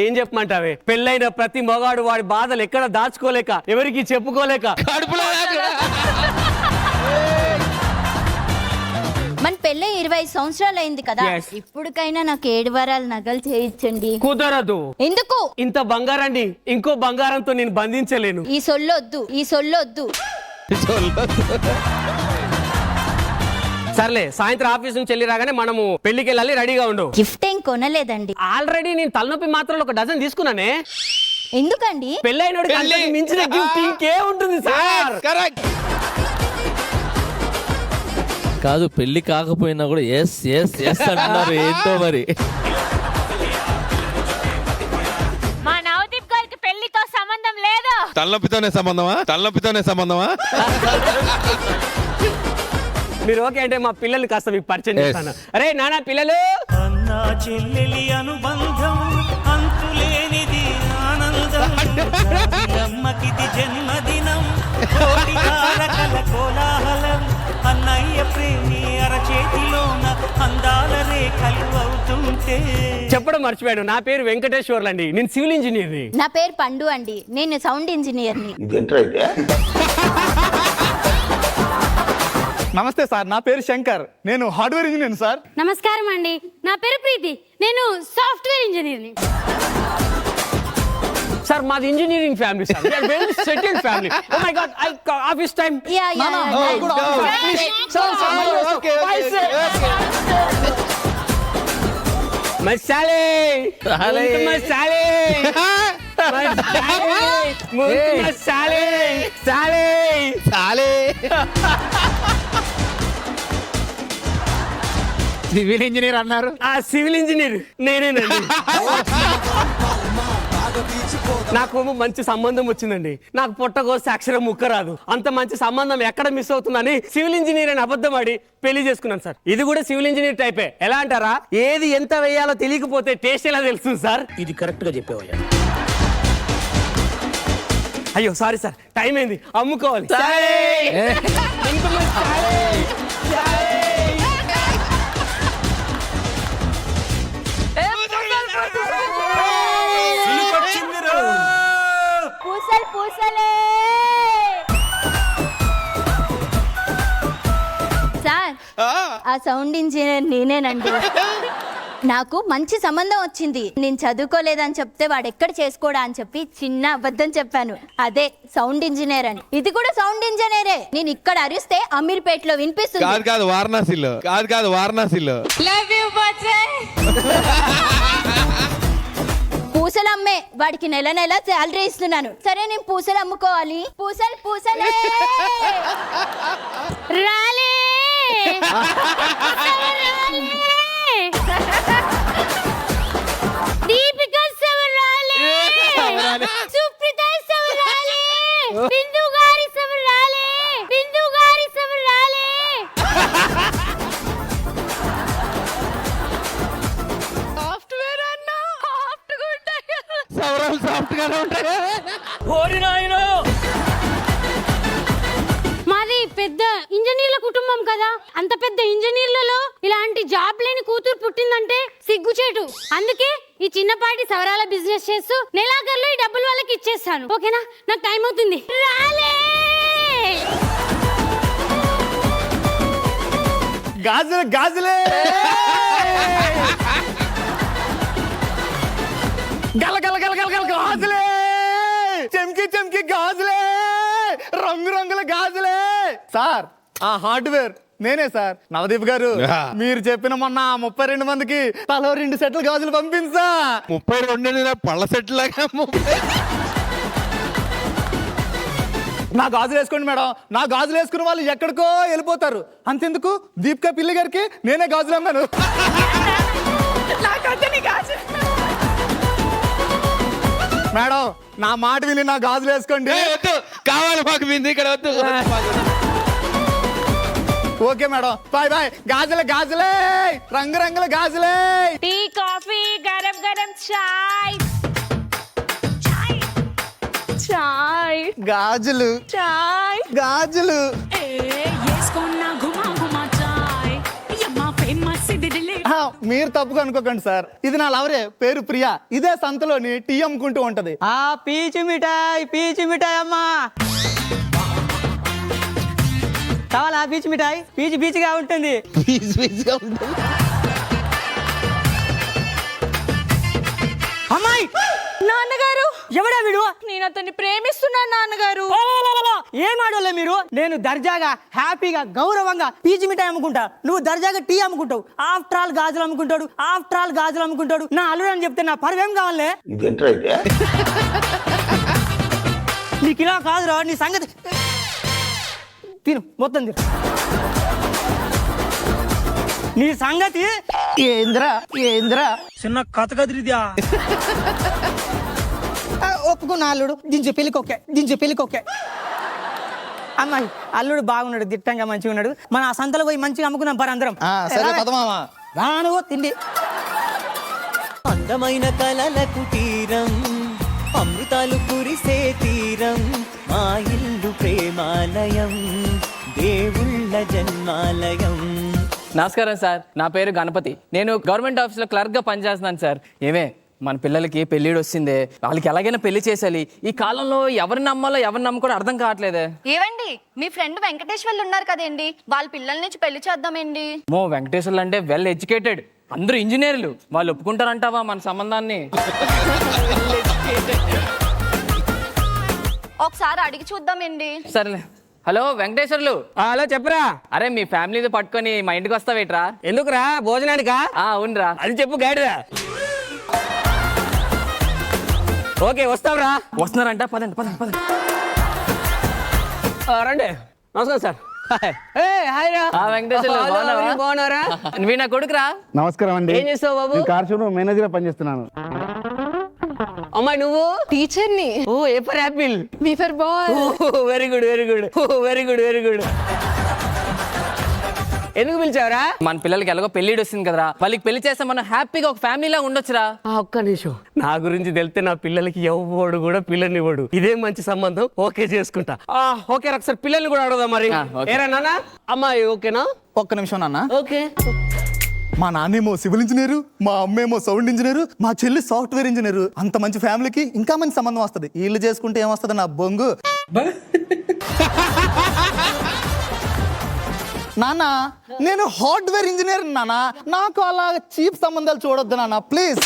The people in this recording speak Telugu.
ఏం చెప్పమంటావే, పెళ్ళైన ప్రతి మగాడు వాడి బాధలు ఎక్కడ దాచుకోలేక ఎవరికి చెప్పుకోలేక కడుపులో మన పెళ్ళి 25 సంవత్సరాలు అయింది కదా. Yes. ఇప్పుడుకైనా నాకు 7 వారాలు నగలు చేయించండి. కుదరదు. ఎందుకు? ఇంత బంగారాన్ని ఇంకో బంగారంతో నేను బంధించలేను. ఈ సొల్లొద్దు. సర్లే, సాయంత్రం ఆఫీస్ నుంచి వెళ్ళి రాగానే మనము పెళ్లికి వెళ్ళాలి, రెడీగా ఉండు. గిఫ్ట్ ఏం కొనలేదండి. ఆల్రెడీ నేను తలనొప్పి మాత్రం 1 డజన్ తీసుకున్నానే. ఎందుకండి? పెళ్ళైనోడికి అంతకు మించిన గిఫ్ట్ ఇంకే ఉంటుంది సార్. కరెక్ట్. కాదు, పెళ్లి కాకపోయినా కూడా ఎస్ ఎస్ ఎస్ అంటున్నారు. ఏంటో మరి. మా నవదీప్ గారికి పెళ్లితో సంబంధం లేదు. తలనొప్పితోనే సంబంధమా? మీరు ఓకే అంటే మా పిల్లల్ని కాస్త మీకు పరిచయం చేస్తాను. అరే నానా పిల్లలు, అన్నా చెల్లెలి అనుబంధం అంతులేనిది ఆనందం. అమ్మకిది జన్మదినం, కోటి తారకల కోలాహలం. అన్నయ్య ప్రేమి అరచేతిలోన అందాల రేఖలు అవుతుంటే. చెప్పడం మర్చిపోయాడు, నా పేరు వెంకటేశ్వర్లు అండి. నేను సివిల్ ఇంజనీర్. నా పేరు పండు అండి. నేను సౌండ్ ఇంజనీర్ని. నమస్తే సార్, నా పేరు శంకర్, నేను హార్డ్వేర్ ఇంజనీర్ సార్. నమస్కారం అండి, నా పేరు ప్రీతి, నేను సాఫ్ట్వేర్ ఇంజనీర్ని. సార్ మాది engineering family sir. We are very settled family. Oh my God, I office time. Yeah my సాలే మై సాలే సివిల్ ఇంజనీర్ అన్నారు. ఆ సివిల్ ఇంజనీర్ నేనేనండి. నాకు మంచి సంబంధం వచ్చిందండి. నాకు పొట్టకోస్తే అక్షరం ముక్క రాదు. అంత మంచి సంబంధం ఎక్కడ మిస్ అవుతుందని సివిల్ ఇంజనీర్ అని అబద్ధం ఆడి పెళ్లి చేసుకున్నాను సార్. ఇది కూడా సివిల్ ఇంజనీర్ టైపే. ఎలా అంటారా, ఏది ఎంత వేయాలో తెలియకపోతే టేస్ట్ ఎలా తెలుస్తుంది సార్? ఇది కరెక్ట్ గా చెప్పేవయ్యా. అయ్యో సారీ సార్, టైం అయింది, అమ్ముకోవాలి. పూసలే సార్, ఆ సౌండ్ ఇంజనీర్ నేనేనండి. నాకు మంచి సంబంధం వచ్చింది. నేను చదువుకోలేదని చెప్తే వాడు ఎక్కడ చేసుకోడా అని చెప్పి చిన్న అబద్ధం చెప్పాను. అదే సౌండ్ ఇంజనీర్ అని. ఇది కూడా సౌండ్ ఇంజనీరే. నేను ఇక్కడ అరిస్తే అమీర్పేటలో వినిపిస్తుంది. కాదు వారణాసిలో. లవ్ యు బచ్చే. పూసలు అమ్మే వాడికి నెల శాలరీ ఇస్తున్నాను. సరే, నేను పూసలు అమ్ముకోవాలి. పూసలే రాలే. దీపిక సవరాలే. సుప్రీత సవరాలే. బిందు గారి సవరాలే. మాది పెద్ద ఇంజనీర్ల కుటుంబం కదా. అంత పెద్ద ఇంజనీర్లలో ఇలాంటి జాబ్ లేని కూతురు పుట్టిందంటే సిగ్గుచేటు. అందుకే ఈ చిన్నపాటి సవరాల బిజినెస్ చేస్తూ నెలాఖరులో ఈ డబ్బులు వాళ్ళకి ఇచ్చేస్తాను. ఓకేనా? నాకు టైం అవుతుంది. రాలే. గాజులే గాజులే, చెంకి గాజులే, రంగుల గాజులే. సార్, ఆ హార్డ్వేర్ నేనే సార్. నవదీప్ గారు, మీరు చెప్పిన మొన్న 32 మందికి తలో 2 సెట్లు గాజులు పంపించా. 32 పళ్ళ సెట్ లాగా. నా గాజులు వేసుకోండి మేడం. నా గాజులు వేసుకున్న వాళ్ళు ఎక్కడికో వెళ్ళిపోతారు. అంతెందుకు, దీపికా పిల్లి గారికి నేనే గాజులు అమ్మాను. మేడం, నా మాట విని నా గాజులు వేసుకోండి. కావాలి మాకు వింది ఇక్కడ వద్దు. Okay madam, bye. గాజులే రంగుల గాజులే. టీ, కాఫీ, గరం గరం చాయ్. గాజులు మీరు తప్పుగా అనుకోకండి సార్, ఇది నా లవరే, పేరు ప్రియా. ఇదే సంతలోని టీ అమ్ముకుంటూ ఉంటది. ఆ పీచు మిఠాయి అమ్మా కావాలా? పీచు మిఠాయి పీచుగా ఉంటుంది. అమ్మాయి నాన్నగారు, ఎవడా వీడు? నేను అతన్ని ప్రేమిస్తున్నాను నాన్నగారు. ఏం ఆడోలే మీరు? నేను దర్జాగా హ్యాపీగా గౌరవంగా పీచు మిఠాయి అమ్ముకుంటా, నువ్వు దర్జాగా టీ అమ్ముకుంటావు. ఆఫ్టర్ ఆల్ గాజులు అమ్ముకుంటాడు. నా అల్లుడు అని చెప్తే నా పరువేం కావాలే? నీకు ఇలా కాదురా, నీ సంగతి తిను, మొత్తం తిను. నీ సంగతి ఏంద్రా చిన్న కథ కదిరిద్యా. ఒప్పుకున్న అల్లుడు దించు పెళ్ళికొకే. అమ్మాయి అల్లుడు బాగున్నాడు, దిట్టంగా మంచిగా ఉన్నాడు. మన ఆ సంతలో పోయి మంచిగా అమ్ముకున్నాం పర అందరం. సరే పదమామా. రాను తిండి. అందమైన కలలకు తీరం, అమృతాలు కురిసే తీరం, మా ఇల్లు ప్రేమాలయం, దేవుళ్ళ జన్మాలయం. నమస్కారం సార్, నా పేరు గణపతి. నేను గవర్నమెంట్ ఆఫీస్లో క్లర్క్గా పనిచేస్తున్నాను సార్. ఏమే మన పిల్లలకి పెళ్ళిడు వస్తుందే, వాళ్ళకి ఎలాగైనా పెళ్లి చేసాలి. ఈ కాలంలో ఎవరిని నమ్మాలో ఎవరిని నమ్ముకోవడం అర్థం కావట్లేదే. ఏవండి, మీ ఫ్రెండ్ వెంకటేశ్వర్లు ఉన్నారు కదండి, వాళ్ళ పిల్లల నుంచి పెళ్లి చేద్దామండి. వెంకటేశ్వర్లు అంటే వెల్ ఎడ్యుకేటెడ్, అందరూ ఇంజనీర్లు. వాళ్ళు ఒప్పుకుంటారంటావా మన సంబంధాన్ని? ఒకసారి అడిగి చూద్దామండి. సరేలే. హలో వెంకటేశ్వర్లు. హలో చెప్పరా. అరే మీ ఫ్యామిలీతో పట్టుకొని మా ఇంటికి వస్తావేట్రా? ఎందుకురా, భోజనానికా? అవునరా. అది చెప్పు గైడ్రా. ఓకే వస్తావురా. వస్తున్నారంట, పదండి. రండి. నమస్కారం సార్. హాయ్ రా. వెంకటేశ్వర్లు బాగున్నారా? నువ్వు నా కొడుకురా. నమస్కారం అండి. ఏం చేస్తావు బాబు? కార్ షోరూమ్ మేనేజర్ పనిచేస్తున్నాను. అమ్మాయి నువ్వు? టీచర్ని. Oh A for apple, B for boy. Very good. ఎందుకు పిలిచావురా? మన పిల్లలకి ఎలాగో పెళ్లిడు వస్తుంది కదరా, వాళ్ళకి పెళ్లి చేస్తే మనం హ్యాపీగా ఒక ఫ్యామిలీలా ఉండొచ్చురా. ఒక్క నిమిషం, నా గురించి తెలిస్తే నా పిల్లలకి ఎవ్వడు కూడా పిల్లనివ్వడు. ఇదే మంచి సంబంధం, ఓకే చేసుకుంటా. ఓకే ఒకసారి పిల్లల్ని కూడా అడగదా మరి. ఓకే. ఏరా నాన్న, అమ్మాయి ఓకేనా? ఒక్క నిమిషం నాన్న. ఓకే. మా నాన్నేమో సివిల్ ఇంజనీరు, మా అమ్మేమో సౌండ్ ఇంజనీరు, మా చెల్లి సాఫ్ట్వేర్ ఇంజనీరు. అంత మంచి ఫ్యామిలీకి ఇంకా మంచి సంబంధం వస్తుంది. వీళ్ళు చేసుకుంటే ఏమొస్తుంది నా బొంగు. నాన్న నేను హార్డ్వేర్ ఇంజనీర్ నాన్న, నాకు అలా చీప్ సంబంధాలు చూడొద్దు నాన్న ప్లీజ్.